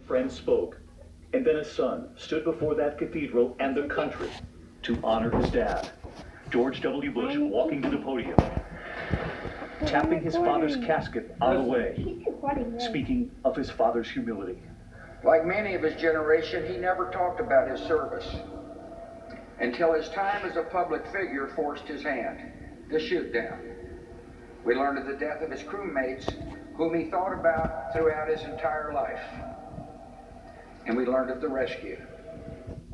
Friend spoke, and then a son stood before that cathedral and the country to honor his dad. George W. Bush walking to the podium, tapping his father's casket on the way, speaking of his father's humility. Like many of his generation, he never talked about his service until his time as a public figure forced his hand, the shoot down. We learned of the death of his crewmates, whom he thought about throughout his entire life. And we learned of the rescue.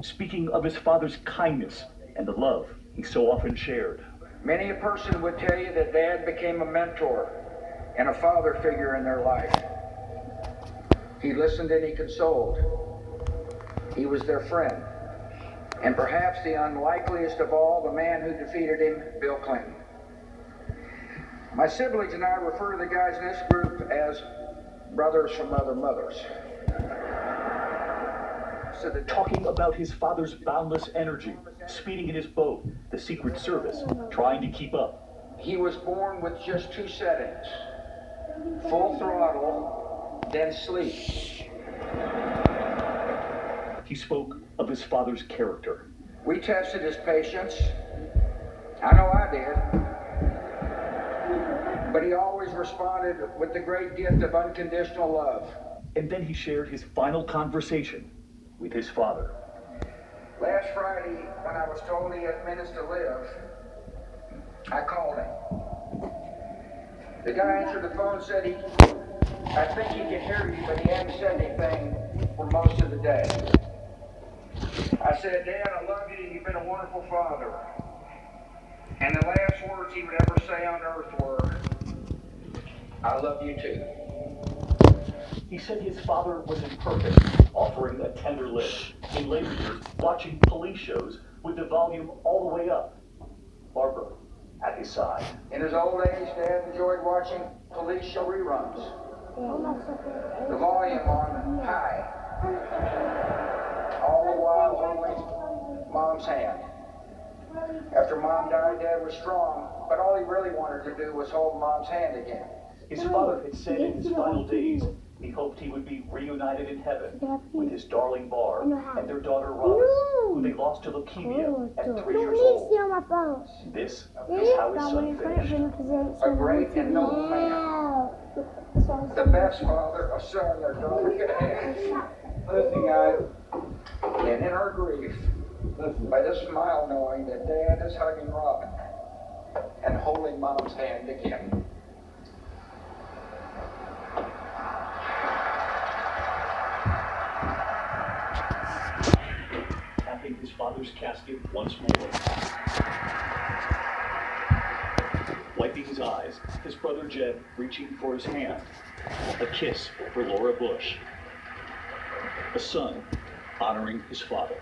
Speaking of his father's kindness and the love he so often shared. Many a person would tell you that Dad became a mentor and a father figure in their life. He listened and he consoled. He was their friend. And perhaps the unlikeliest of all, the man who defeated him, Bill Clinton. My siblings and I refer to the guys in this group as brothers from other mothers. So talking about his father's boundless energy, speeding in his boat, the Secret Service, trying to keep up. He was born with just two settings: full throttle, then sleep. He spoke of his father's character. We tested his patience. I know I did. But he always responded with the great gift of unconditional love. And then he shared his final conversation with his father. Last Friday, when I was told he had minutes to live, I called him. The guy answered the phone and said I think he can hear you, but he hadn't said anything for most of the day. I said, Dad, I love you. You've been a wonderful father. And the last words he would ever say on earth were, I love you too. He said his father was imperfect, offering a tender lip. In later years, watching police shows with the volume all the way up. Barbara at his side. In his old age, Dad enjoyed watching police show reruns. The volume on high. All the while holding Mom's hand. After Mom died, Dad was strong, but all he really wanted to do was hold Mom's hand again. His father had said in his final days he hoped he would be reunited in heaven with his darling Barb and their daughter Robin, who they lost to leukemia at 3 years old. This is how his son finished. A great and noble man. The best father a son or daughter could have. Listen, guys, and in our grief, by the smile knowing that Dad is hugging Robin and holding Mom's hand again. Tapping his father's casket once more. Wiping his eyes, his brother Jed reaching for his hand. A kiss for Laura Bush. A son honoring his father.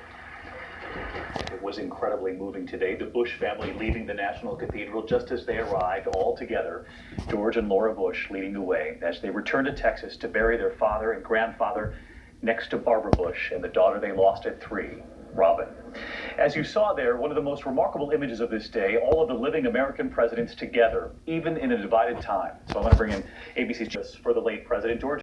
It was incredibly moving today. The Bush family leaving the National Cathedral just as they arrived, all together. George and Laura Bush leading the way as they returned to Texas to bury their father and grandfather next to Barbara Bush and the daughter they lost at 3, Robin. As you saw there, one of the most remarkable images of this day, all of the living American presidents together, even in a divided time. So I want to bring in ABC's just for the late President George.